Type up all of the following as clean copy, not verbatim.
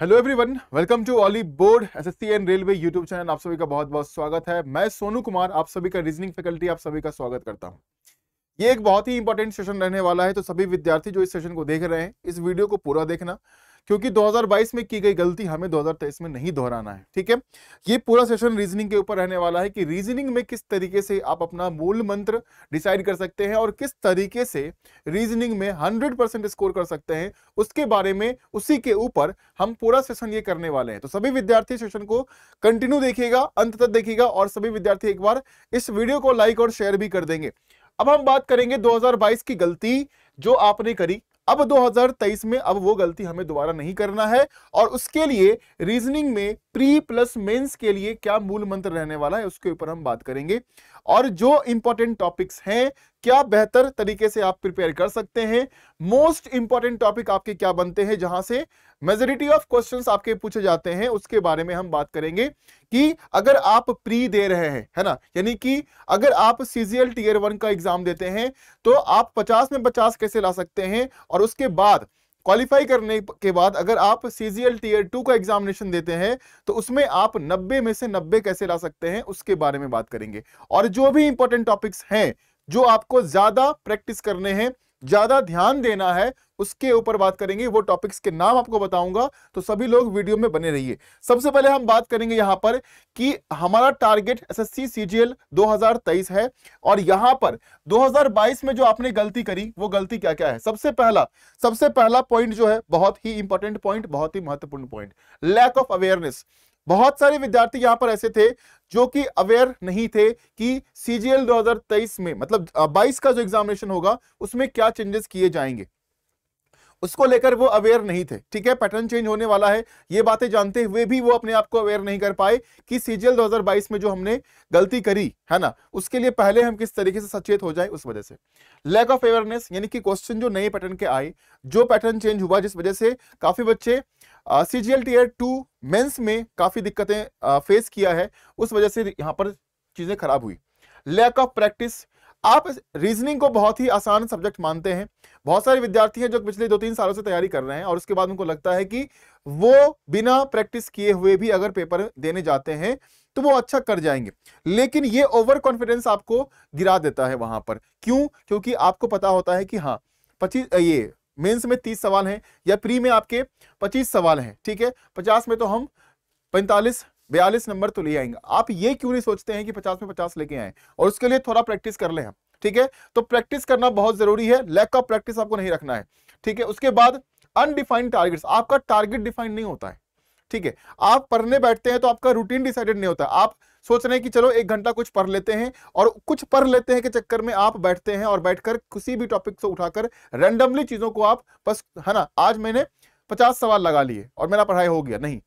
Hello everyone, welcome to Olly Board SSC and railway YouTube channel. आप सभी का बहुत बहुत स्वागत है। मैं सोनू कुमार आप सभी का रीजनिंग फैकल्टी आप सभी का स्वागत करता हूं। ये एक बहुत ही इंपॉर्टेंट सेशन रहने वाला है, तो सभी विद्यार्थी जो इस सेशन को देख रहे हैं इस वीडियो को पूरा देखना, क्योंकि 2022 में की गई गलती हमें 2023 में नहीं दोहराना है। ठीक है, ये पूरा सेशन रीजनिंग के ऊपर रहने वाला है कि रीजनिंग में किस तरीके से आप अपना मूल मंत्र डिसाइड कर सकते हैं और किस तरीके से रीजनिंग में 100% स्कोर कर सकते हैं, उसके बारे में, उसी के ऊपर हम पूरा सेशन ये करने वाले हैं। तो सभी विद्यार्थी सेशन को कंटिन्यू देखिएगा, अंत तक देखिएगा और सभी विद्यार्थी एक बार इस वीडियो को लाइक और शेयर भी कर देंगे। अब हम बात करेंगे 2022 की गलती जो आपने करी, अब 2023 में अब वो गलती हमें दोबारा नहीं करना है और उसके लिए रीजनिंग में प्री प्लस मेंस के लिए क्या मूल मंत्र रहने वाला है उसके ऊपर हम बात करेंगे। और जो इंपॉर्टेंट टॉपिक्स हैं, क्या बेहतर तरीके से आप प्रिपेयर कर सकते हैं, मोस्ट इंपॉर्टेंट टॉपिक आपके क्या बनते हैं, जहां से मेजॉरिटी ऑफ क्वेश्चंस आपके पूछे जाते हैं, उसके बारे में हम बात करेंगे। कि अगर आप प्री दे रहे हैं, है ना, यानी कि अगर आप सीजीएल टीयर 1 का एग्जाम देते हैं तो आप 50 में 50 कैसे ला सकते हैं, और उसके बाद क्वालिफाई करने के बाद अगर आप सीजीएल टीयर 2 का एग्जामिनेशन देते हैं तो उसमें आप 90 में से 90 कैसे ला सकते हैं, उसके बारे में बात करेंगे। और जो भी इंपॉर्टेंट टॉपिक्स हैं जो आपको ज्यादा प्रैक्टिस करने हैं, ज्यादा ध्यान देना है, उसके ऊपर बात करेंगे। वो टॉपिक्स के नाम आपको बताऊंगा, तो सभी लोग वीडियो में बने रहिए। सबसे पहले हम बात करेंगे यहां पर कि हमारा टारगेट एसएससी सीजीएल 2023 है और यहां पर 2022 में जो आपने गलती करी वो गलती क्या क्या है। सबसे पहला पॉइंट जो है, बहुत ही इंपॉर्टेंट पॉइंट, बहुत ही महत्वपूर्ण पॉइंट, लैक ऑफ अवेयरनेस। बहुत सारे विद्यार्थी यहां पर ऐसे थे जो कि अवेयर नहीं थे कि सीजीएल 2023 में, मतलब 22 का जो एग्जामिनेशन होगा उसमें क्या चेंजेस किए जाएंगे, उसको लेकर वो अवेयर नहीं थे। ठीक है, पैटर्न चेंज होने वाला है, ये बातें जानते हुए भी वो अपने आप को अवेयर नहीं कर पाए कि सीजीएल 2022 में जो हमने गलती करी है ना, उसके लिए पहले हम किस तरीके से सचेत हो जाए। उस वजह से लैक ऑफ अवेयरनेस, यानी कि क्वेश्चन जो नए पैटर्न के आए, जो पैटर्न चेंज हुआ, जिस वजह से काफी बच्चे सीजीएल टीयर 2 मेंस में काफी दिक्कतें फेस किया है, उस वजह से यहां पर चीजें खराब हुई। लैक ऑफ प्रैक्टिस, आप रीजनिंग को बहुत ही आसान सब्जेक्ट मानते हैं। बहुत सारे विद्यार्थी हैं जो पिछले 2-3 सालों से तैयारी कर रहे हैं और उसके बाद उनको लगता है कि वो बिना प्रैक्टिस किए हुए भी अगर पेपर देने जाते हैं तो वो अच्छा कर जाएंगे, लेकिन ये ओवर कॉन्फिडेंस आपको गिरा देता है वहां पर। क्यों? क्योंकि आपको पता होता है कि हाँ 25 ये मेंस में 30 सवाल हैं या प्री में आपके 25 सवाल हैं, ठीक है, 50 में तो हम 45-42 नंबर तो ले आएंगे। आप ये क्यों नहीं सोचते हैं कि 50 में 50 लेके आए, और उसके लिए थोड़ा प्रैक्टिस कर लें हम। ठीक है, तो प्रैक्टिस करना बहुत जरूरी है, लैक ऑफ प्रैक्टिस आपको नहीं रखना है। ठीक है, उसके बाद अनडिफाइंड टारगेट्स, आपका टारगेट डिफाइंड नहीं होता है। ठीक है, आप पढ़ने बैठते हैं तो आपका रूटीन डिसाइडेड नहीं होता। आप सोच रहे हैं कि चलो 1 घंटा कुछ पढ़ लेते हैं, और कुछ पढ़ लेते हैं के चक्कर में आप बैठते हैं और बैठकर किसी भी टॉपिक से उठाकर रैंडमली चीजों को आप बस, है ना, आज मैंने 50 सवाल लगा लिए और मेरा पढ़ाई हो गया। नहीं,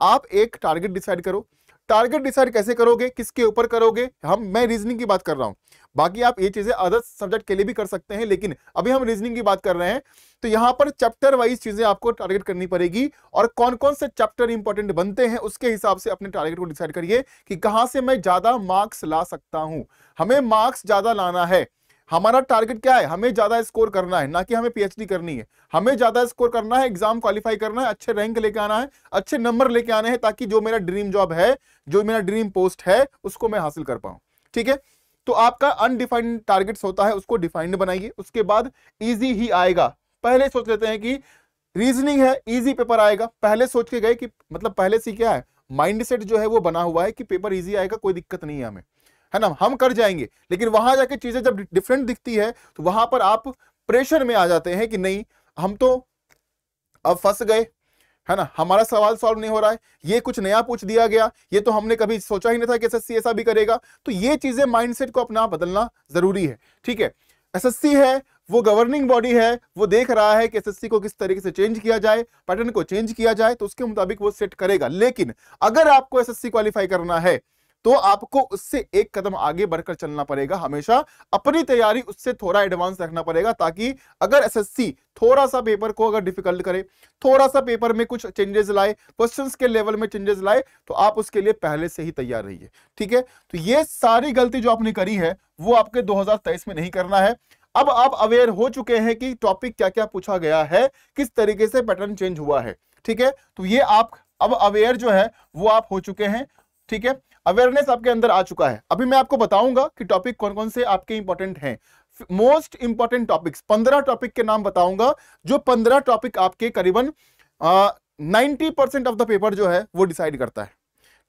आप एक टारगेट डिसाइड करो। टारगेट डिसाइड कैसे करोगे, किसके ऊपर करोगे, मैं रीजनिंग की बात कर रहा हूं, बाकी आप ये चीजें अदर सब्जेक्ट के लिए भी कर सकते हैं, लेकिन अभी हम रीजनिंग की बात कर रहे हैं। तो यहां पर चैप्टर वाइज चीजें आपको टारगेट करनी पड़ेगी, और कौन कौन से चैप्टर इंपॉर्टेंट बनते हैं उसके हिसाब से अपने टारगेट को डिसाइड करिए कि कहां से मैं ज्यादा मार्क्स ला सकता हूं। हमें मार्क्स ज्यादा लाना है, हमारा टारगेट क्या है, हमें ज्यादा स्कोर करना है, ना कि हमें पीएचडी करनी है। हमें ज्यादा स्कोर करना है, एग्जाम क्वालिफाई करना है, अच्छे रैंक लेके आना है, अच्छे नंबर लेके आने हैं, ताकि जो मेरा ड्रीम जॉब है, जो मेरा ड्रीम पोस्ट है, उसको मैं हासिल कर पाऊं। ठीक है, तो आपका अनडिफाइंड टारगेट्स होता है, उसको डिफाइंड बनाइए। उसके बाद इजी ही आएगा। पहले सोच लेते हैं कि रीजनिंग है, इजी पेपर आएगा, पहले सोच के गए कि, मतलब पहले से क्या है, माइंडसेट जो है वो बना हुआ है कि पेपर इजी आएगा, कोई दिक्कत नहीं है हमें, है ना, हम कर जाएंगे। लेकिन वहां जाके चीजें जब डिफरेंट दिखती है तो वहां पर आप प्रेशर में आ जाते हैं कि नहीं, हम तो अब फंस गए, है ना, हमारा सवाल सॉल्व नहीं हो रहा है, ये कुछ नया पूछ दिया गया, ये तो हमने कभी सोचा ही नहीं था कि एसएससी ऐसा भी करेगा। तो ये चीजें माइंडसेट को अपना बदलना जरूरी है। ठीक है, एसएससी है वो गवर्निंग बॉडी है, वो देख रहा है कि एसएससी को किस तरीके से चेंज किया जाए, पैटर्न को चेंज किया जाए, तो उसके मुताबिक वो सेट करेगा। लेकिन अगर आपको एसएससी क्वालिफाई करना है तो आपको उससे एक कदम आगे बढ़कर चलना पड़ेगा। हमेशा अपनी तैयारी उससे थोड़ा एडवांस रखना पड़ेगा, ताकि अगर एसएससी थोड़ा सा पेपर को अगर डिफिकल्ट करे, थोड़ा सा पेपर में कुछ चेंजेस लाए, क्वेश्चंस के लेवल में चेंजेस लाए, तो आप उसके लिए पहले से ही तैयार रहिए। ठीक है, तो ये सारी गलती जो आपने करी है वो आपके 2023 में नहीं करना है। अब आप अवेयर हो चुके हैं कि टॉपिक क्या क्या पूछा गया है, किस तरीके से पैटर्न चेंज हुआ है, ठीक है। तो ये आप अब अवेयर जो है वो आप हो चुके हैं, ठीक है, अवेयरनेस आपके अंदर आ चुका है। अभी मैं आपको बताऊंगा कि टॉपिक कौन कौन से आपके इंपॉर्टेंट हैं, मोस्ट इंपॉर्टेंट टॉपिक्स, 15 टॉपिक के नाम बताऊंगा, जो 15 टॉपिक आपके करीबन 90% ऑफ द पेपर जो है वो डिसाइड करता है,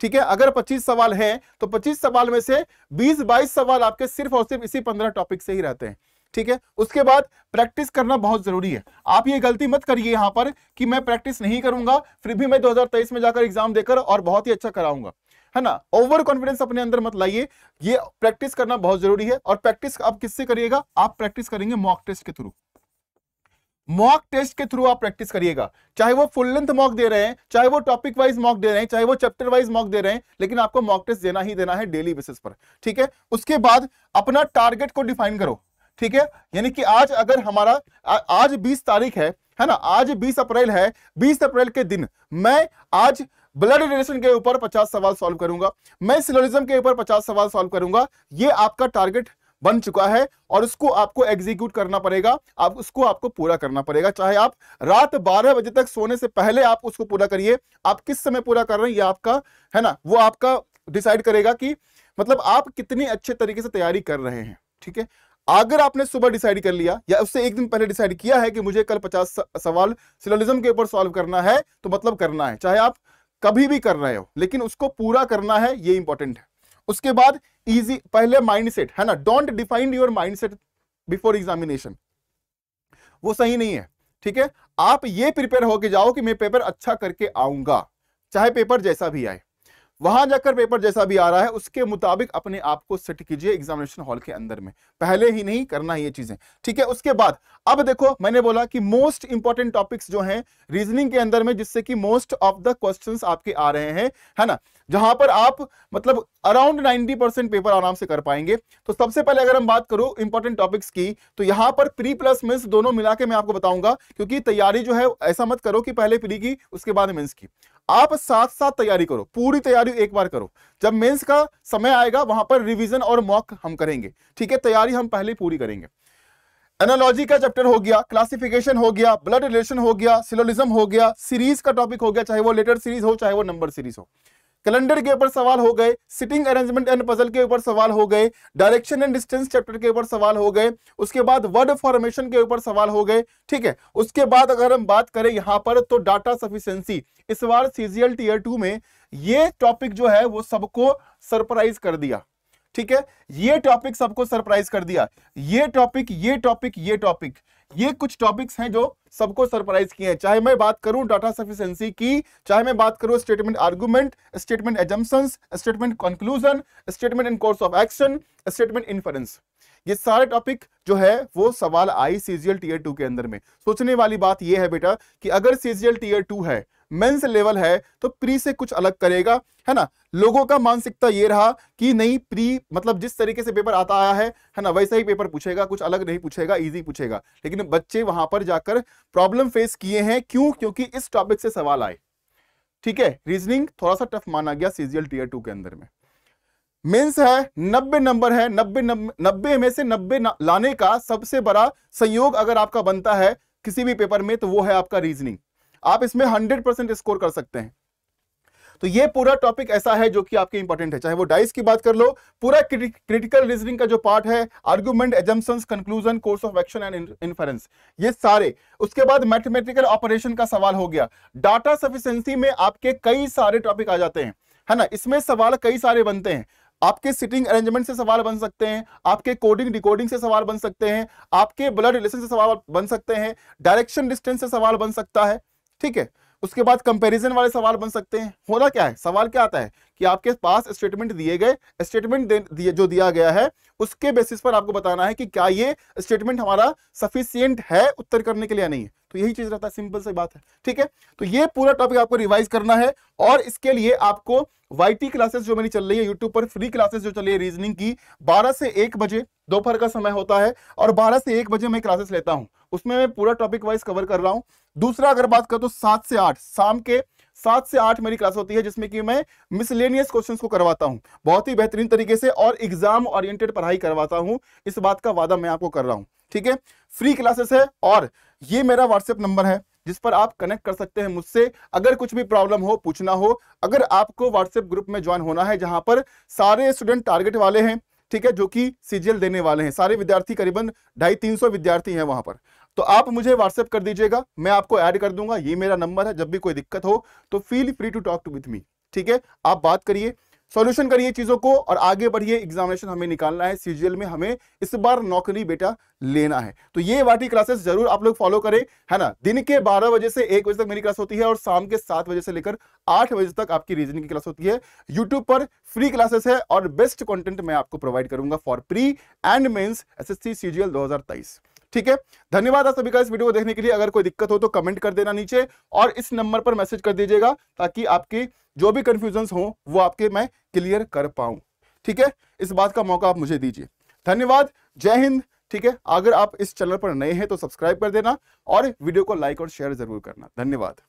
ठीक है। अगर 25 सवाल हैं तो 25 सवाल में से 20-22 सवाल आपके सिर्फ और सिर्फ इसी 15 टॉपिक से ही रहते हैं, ठीक है। उसके बाद प्रैक्टिस करना बहुत जरूरी है। आप ये गलती मत करिए यहां पर कि मैं प्रैक्टिस नहीं करूंगा फिर भी मैं 2023 में जाकर एग्जाम देकर और बहुत ही अच्छा कराऊंगा, है ना। ओवर कॉन्फिडेंस अपने अंदर मत लाइए, ये प्रैक्टिस करना बहुत जरूरी है। और प्रैक्टिस आप किससे करिएगा? आप प्रैक्टिस करेंगे मॉक टेस्ट के थ्रू, मॉक टेस्ट के थ्रू आप प्रैक्टिस करिएगा। चाहे वो फुल लेंथ मॉक दे रहे हैं, चाहे वो टॉपिक वाइज मॉक दे रहे हैं, चाहे वो चैप्टर वाइज मॉक दे रहे हैं, लेकिन आपको मॉक टेस्ट देना ही देना है डेली बेसिस पर, ठीक है। उसके बाद अपना टारगेट को डिफाइन करो, ठीक है। यानी कि आज अगर हमारा आज 20 तारीख है ना, आज 20 अप्रैल है, 20 अप्रैल के दिन मैं आज ब्लड रिलेशन के ऊपर 50 सवाल सॉल्व करूंगा, मैं सिलोजिज्म के ऊपर 50 सवाल सॉल्व करूंगा। ये आपका टारगेट बन चुका है और उसको आपको एग्जीक्यूट करना पड़ेगा, आप उसको आपको पूरा करना पड़ेगा। चाहे आप रात 12 बजे तक सोने से पहले आप उसको पूरा करिए, आप किस समय पूरा कर रहे हैं ये आपका, है ना, वो आपका डिसाइड करेगा कि मतलब आप कितनी अच्छे तरीके से तैयारी कर रहे हैं, ठीक है। अगर आपने सुबह डिसाइड कर लिया या उससे एक दिन पहले डिसाइड किया है कि मुझे कल 50 सवाल सिलोजिज्म के ऊपर सॉल्व करना है, तो मतलब करना है, चाहे आप कभी भी कर रहे हो, लेकिन उसको पूरा करना है, ये इंपॉर्टेंट है। उसके बाद इजी, पहले माइंडसेट, है ना, don't define your mindset before examination, वो सही नहीं है, ठीक है। आप ये प्रिपेयर होके जाओ कि मैं पेपर अच्छा करके आऊंगा, चाहे पेपर जैसा भी आए, वहां जाकर पेपर जैसा भी आ रहा है उसके मुताबिक अपने आप को सेट कीजिए एग्जामिनेशन हॉल के अंदर में, पहले ही नहीं करना ये चीजें, ठीक है। उसके बाद अब देखो, मैंने बोला कि मोस्ट इंपॉर्टेंट टॉपिक्स जो हैं रीजनिंग के अंदर में, जिससे कि मोस्ट ऑफ द क्वेश्चंस आपके आ रहे हैं, है ना, जहां पर आप मतलब अराउंड 90% पेपर आराम से कर पाएंगे। तो सबसे पहले अगर हम बात करो इंपॉर्टेंट टॉपिक्स की, तो यहां पर प्री प्लस मेंस दोनों मिला के मैं आपको बताऊंगा, क्योंकि तैयारी जो है ऐसा मत करो कि पहले प्री की उसके बाद मेंस की, आप साथ साथ तैयारी करो, पूरी तैयारी एक बार करो। जब मेंस का समय आएगा वहां पर रिवीजन और मॉक हम करेंगे, ठीक है। तैयारी हम पहले पूरी करेंगे। एनालॉजी का चैप्टर हो गया, क्लासिफिकेशन हो गया, ब्लड रिलेशन हो गया, सिलोजिज्म हो गया, सीरीज का टॉपिक हो गया, चाहे वो लेटर सीरीज हो चाहे वो नंबर सीरीज हो, कैलेंडर के ऊपर सवाल हो गए, सिटिंग अरेंजमेंट एंड पजल के ऊपर सवाल हो गए, डायरेक्शन एंड डिस्टेंस चैप्टर के ऊपर सवाल हो गए, उसके बाद वर्ड फॉर्मेशन के ऊपर सवाल हो गए, ठीक है। उसके बाद अगर हम बात करें यहां पर तो डाटा सफिशिएंसी, इस बार सीजीएल टीयर 2 में ये टॉपिक जो है वो सबको सरप्राइज कर दिया, ठीक है। ये टॉपिक सबको सरप्राइज कर दिया, ये टॉपिक ये कुछ टॉपिक्स हैं जो सबको सरप्राइज किए हैं। चाहे मैं बात करूं डाटा सफिशिएंसी की, चाहे मैं बात करूं statement argument, statement assumptions, statement conclusion, statement in course of action, statement inference, ये सारे टॉपिक जो है वो सवाल आई सीजीएल टीयर 2 के अंदर में। सोचने वाली बात ये है बेटा कि अगर सीजीएल टीयर 2 है, मेंस लेवल है, तो प्री से कुछ अलग करेगा, है ना। लोगों का मानसिकता ये रहा कि नहीं प्री मतलब जिस तरीके से पेपर आता आया है ना, वैसा ही पेपर पूछेगा, कुछ अलग नहीं पूछेगा, इजी पूछेगा। लेकिन बच्चे वहां पर जाकर प्रॉब्लम फेस किए हैं, क्यों? क्योंकि इस टॉपिक से सवाल आए, ठीक है। रीजनिंग थोड़ा सा टफ माना गया सीजीएल टीयर 2 के अंदर में। मेंस है 90 नंबर है, 90 में से 90 लाने का सबसे बड़ा संयोग अगर आपका बनता है किसी भी पेपर में, तो वो है आपका रीजनिंग। आप इसमें 100% स्कोर कर सकते हैं। तो ये पूरा टॉपिक ऐसा है जो कि आपके इंपॉर्टेंट है, चाहे वो डाइस की बात कर लो, पूरा क्रिटिकल रीजनिंग का जो पार्ट है, argument, assumptions, conclusion, course of action and inference, ये सारे। उसके बाद मैथमेटिकल ऑपरेशन का सवाल हो गया। डाटा सफिशिएंसी में आपके कई सारे टॉपिक आ जाते हैं, है ना, इसमें सवाल कई सारे बनते हैं। आपके सिटिंग अरेंजमेंट से सवाल बन सकते हैं, आपके कोडिंग डिकोडिंग से सवाल बन सकते हैं, आपके ब्लड रिलेशन से सवाल बन सकते हैं, डायरेक्शन डिस्टेंस से सवाल बन सकता है, ठीक है। उसके बाद कंपैरिजन वाले सवाल बन सकते हैं। होना क्या है, सवाल क्या आता है कि आपके पास स्टेटमेंट दिए गए, स्टेटमेंट जो दिया गया है उसके बेसिस पर आपको बताना है कि क्या ये स्टेटमेंट हमारा सफिशिएंट है उत्तर करने के लिए या नहीं है। तो यही चीज रहता है, सिंपल सी बात है, ठीक है। तो ये पूरा टॉपिक आपको रिवाइज करना है और इसके लिए आपको वाईटी क्लासेस जो मेरी चल रही है यूट्यूब पर, फ्री क्लासेस जो चल रही है रीजनिंग की, 12 से 1 बजे दोपहर का समय होता है और 12 से 1 बजे मैं क्लासेस लेता हूं, उसमें मैं पूरा टॉपिक वाइज कवर कर रहा हूं। दूसरा अगर बात करो तो 7 से 8 शाम के 7 से 8 मेरी क्लास होती है जिसमें कि मैं मिसलेनियस क्वेश्चंस को करवाता हूं बहुत ही बेहतरीन तरीके से और एग्जाम ओरिएंटेड पढ़ाई करवाता हूं। इस बात का वादा मैं आपको कर रहा हूं, ठीक है। फ्री क्लासेस है और ये मेरा व्हाट्सएप नंबर है जिस पर आप कनेक्ट कर सकते हैं मुझसे। अगर कुछ भी प्रॉब्लम हो, पूछना हो, अगर आपको व्हाट्सएप ग्रुप में ज्वाइन होना है जहां पर सारे स्टूडेंट टारगेट वाले हैं, ठीक है, जो कि सीजीएल देने वाले हैं, सारे विद्यार्थी करीबन 250-300 विद्यार्थी हैं वहां पर, तो आप मुझे व्हाट्सएप कर दीजिएगा, मैं आपको ऐड कर दूंगा। ये मेरा नंबर है, जब भी कोई दिक्कत हो तो feel free to talk to with me, ठीक है। आप बात करिए, सॉल्यूशन करिए चीजों को और आगे बढ़िए। एग्जामिनेशन हमें निकालना है, सीजीएल में हमें इस बार नौकरी बेटा लेना है। तो ये वाटी क्लासेस जरूर आप लोग फॉलो करें, है ना। दिन के 12 बजे से 1 बजे तक मेरी क्लास होती है और शाम के 7 बजे से लेकर 8 बजे तक आपकी रीजनिंग की क्लास होती है। यूट्यूब पर फ्री क्लासेस है और बेस्ट कंटेंट मैं आपको प्रोवाइड करूंगा for pre and mains SSC CGL 2023, ठीक है। धन्यवाद आप सभी का इस वीडियो को देखने के लिए। अगर कोई दिक्कत हो तो कमेंट कर देना नीचे और इस नंबर पर मैसेज कर दीजिएगा ताकि आपकी जो भी कंफ्यूजन्स हो वो आपके मैं क्लियर कर पाऊं, ठीक है। इस बात का मौका आप मुझे दीजिए। धन्यवाद, जय हिंद, ठीक है। अगर आप इस चैनल पर नए हैं तो सब्सक्राइब कर देना और वीडियो को लाइक और शेयर जरूर करना। धन्यवाद।